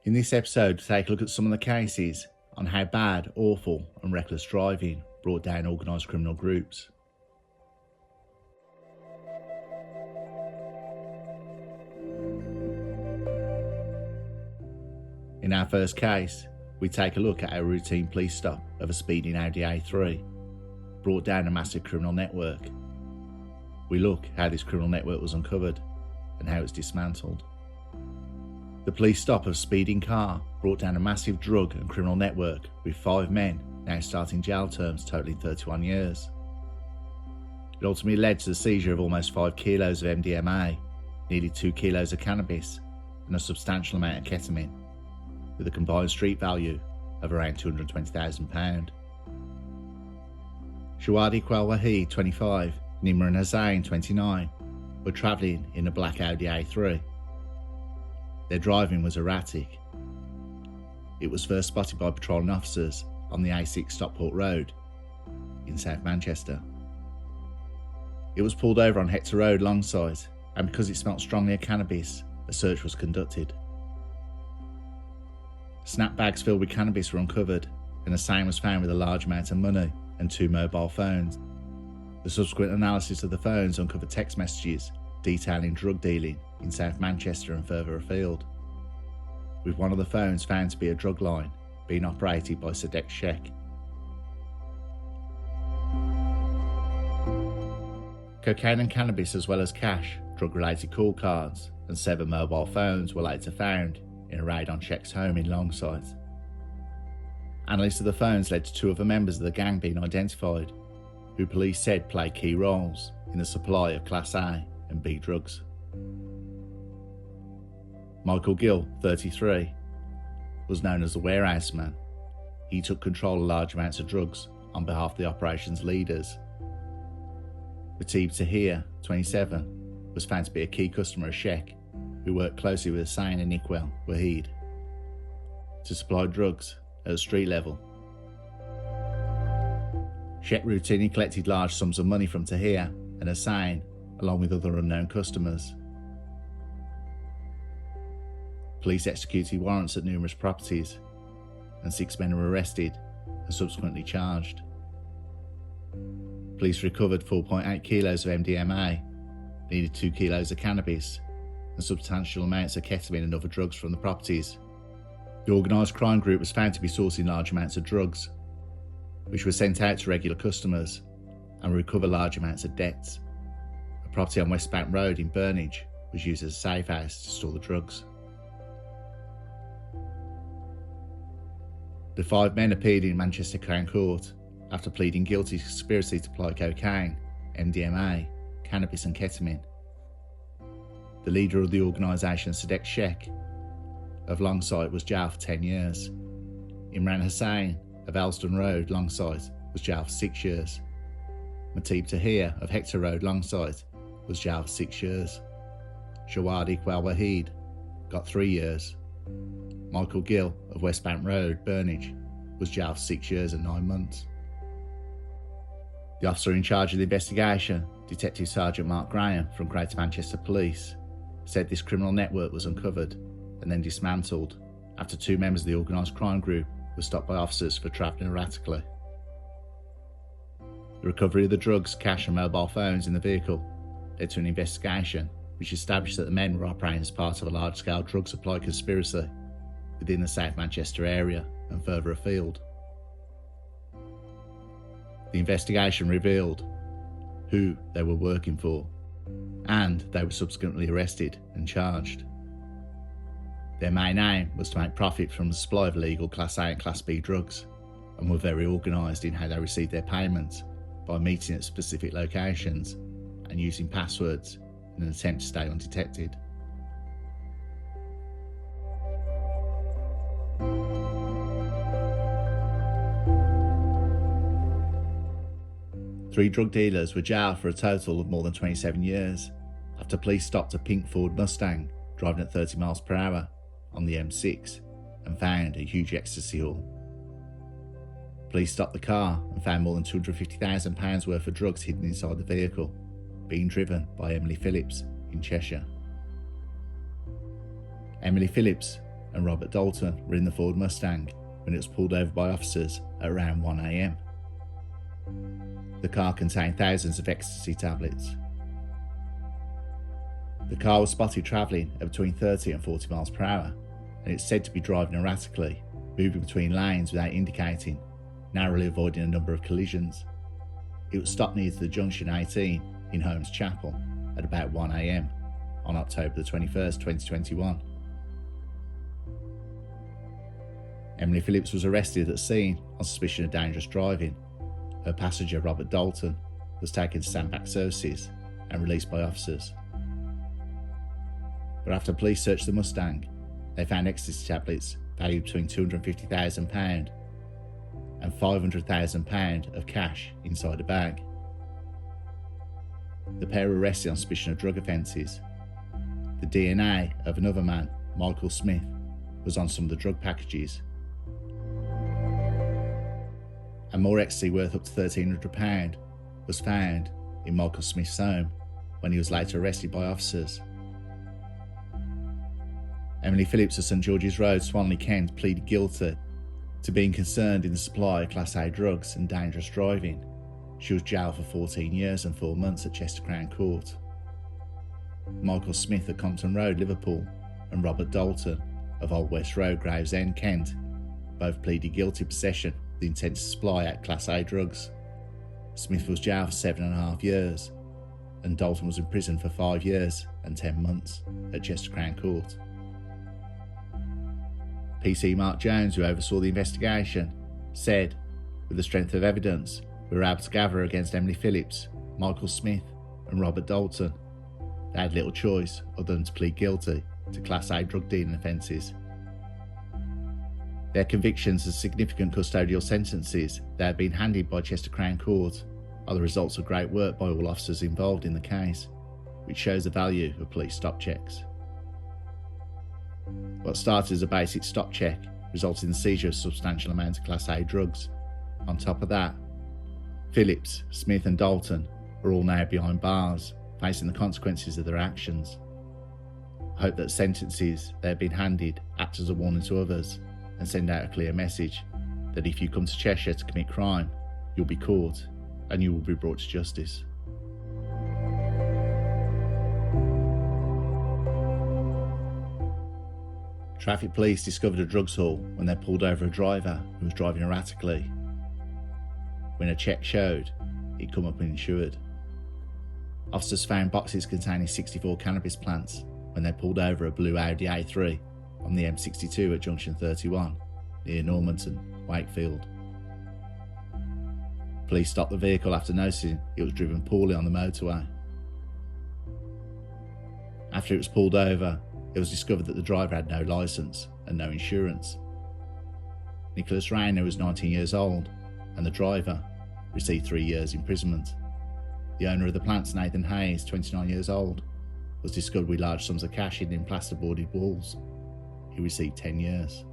In this episode, take a look at some of the cases on how bad, awful and reckless driving brought down organised criminal groups. In our first case, we take a look at our routine police stop of a speeding Audi A3, brought down a massive criminal network. We look how this criminal network was uncovered and how it's dismantled. The police stop of a speeding car brought down a massive drug and criminal network with 5 men now starting jail terms totaling 31 years. It ultimately led to the seizure of almost 5 kilos of MDMA, nearly 2 kilos of cannabis and a substantial amount of ketamine, with a combined street value of around £220,000. Shawadi Kwal-Wahid, 25, and Imran Hussain, 29, were travelling in a black Audi A3. Their driving was erratic. It was first spotted by patrolling officers on the A6 Stockport Road in South Manchester. It was pulled over on Hector Road Longside, and because it smelt strongly of cannabis, a search was conducted. Snap bags filled with cannabis were uncovered, and Hussain was found with a large amount of money and 2 mobile phones. The subsequent analysis of the phones uncovered text messages detailing drug dealing in South Manchester and further afield, with one of the phones found to be a drug line being operated by Sadek Sheikh. Cocaine and cannabis, as well as cash, drug-related call cards and 7 mobile phones were later found in a raid on Sheikh's home in Longside. Analysis of the phones led to 2 other members of the gang being identified, who police said played key roles in the supply of Class A and B drugs. Michael Gill, 33, was known as the warehouse man. He took control of large amounts of drugs on behalf of the operation's leaders. Ratib Tahir, 27, was found to be a key customer of Sheikh, who worked closely with Hussain and Iqbal Wahid to supply drugs at a street level. Sheikh routinely collected large sums of money from Tahir and Hussain, along with other unknown customers. Police executed warrants at numerous properties, and 6 men were arrested and subsequently charged. Police recovered 4.8 kilos of MDMA, nearly 2 kilos of cannabis, and substantial amounts of ketamine and other drugs from the properties. The organised crime group was found to be sourcing large amounts of drugs, which were sent out to regular customers, and recover large amounts of debts. A property on West Bank Road in Burnage was used as a safe house to store the drugs. The 5 men appeared in Manchester Crown Court after pleading guilty to conspiracy to supply cocaine, MDMA, cannabis and ketamine. The leader of the organisation, Sadek Sheikh of Longside, was jailed for 10 years. Imran Hussain of Elston Road, Longside, was jailed for 6 years. Ratib Tahir of Hector Road, Longside, was jailed for 6 years. Shawadi Kwal-Wahid got 3 years. Michael Gill of West Bank Road, Burnage, was jailed for 6 years and 9 months. The officer in charge of the investigation, Detective Sergeant Mark Graham from Greater Manchester Police, said this criminal network was uncovered and then dismantled after 2 members of the organised crime group were stopped by officers for travelling erratically. The recovery of the drugs, cash and mobile phones in the vehicle led to an investigation which established that the men were operating as part of a large-scale drug supply conspiracy within the South Manchester area and further afield. The investigation revealed who they were working for, and they were subsequently arrested and charged. Their main aim was to make profit from the supply of illegal Class A and Class B drugs, and were very organised in how they received their payments by meeting at specific locations and using passwords in an attempt to stay undetected. Three drug dealers were jailed for a total of more than 27 years after police stopped a pink Ford Mustang driving at 30 miles per hour on the M6 and found a huge ecstasy haul. Police stopped the car and found more than £250,000 worth of drugs hidden inside the vehicle, being driven by Emily Phillips in Cheshire. Emily Phillips and Robert Dalton were in the Ford Mustang when it was pulled over by officers at around 1 a.m. The car contained thousands of ecstasy tablets. The car was spotted travelling at between 30 and 40 miles per hour, and it's said to be driving erratically, moving between lanes without indicating, narrowly avoiding a number of collisions. It was stopped near to the junction 18 in Holmes Chapel at about 1 a.m. on October the 21st, 2021. Emily Phillips was arrested at the scene on suspicion of dangerous driving. Her passenger, Robert Dalton, was taken to Sandbach Services and released by officers. But after police searched the Mustang, they found ecstasy tablets valued between £250,000 and £500,000 of cash inside a bag. The pair were arrested on suspicion of drug offences. The DNA of another man, Michael Smith, was on some of the drug packages. And more ecstasy worth up to £1,300 was found in Michael Smith's home when he was later arrested by officers. Emily Phillips of St George's Road, Swanley, Kent, pleaded guilty to being concerned in the supply of Class A drugs and dangerous driving. She was jailed for 14 years and 4 months at Chester Crown Court. Michael Smith of Compton Road, Liverpool, and Robert Dalton of Old West Road, Gravesend, Kent, both pleaded guilty to possession with the intent to supply out Class A drugs. Smith was jailed for 7.5 years, and Dalton was in prison for 5 years and 10 months at Chester Crown Court. PC Mark Jones, who oversaw the investigation, said, "With the strength of evidence we were able to gather against Emily Phillips, Michael Smith and Robert Dalton, they had little choice other than to plead guilty to Class A drug dealing offences. Their convictions and significant custodial sentences that have been handed by Chester Crown Court are the results of great work by all officers involved in the case, which shows the value of police stop checks. What started as a basic stop check resulted in the seizure of a substantial amount of Class A drugs. On top of that, Phillips, Smith and Dalton are all now behind bars, facing the consequences of their actions. I hope that sentences they have been handed act as a warning to others and send out a clear message that if you come to Cheshire to commit crime, you'll be caught and you will be brought to justice." Traffic police discovered a drugs haul when they pulled over a driver who was driving erratically. When a check showed, he'd come up uninsured. Officers found boxes containing 64 cannabis plants when they pulled over a blue Audi A3 on the M62 at junction 31 near Normanton, Wakefield. Police stopped the vehicle after noticing it was driven poorly on the motorway. After it was pulled over, it was discovered that the driver had no licence and no insurance. Nicholas Rayner was 19 years old and the driver received 3 years imprisonment. The owner of the plants, Nathan Hayes, 29 years old, was discovered with large sums of cash hidden in plasterboarded walls. He received 10 years.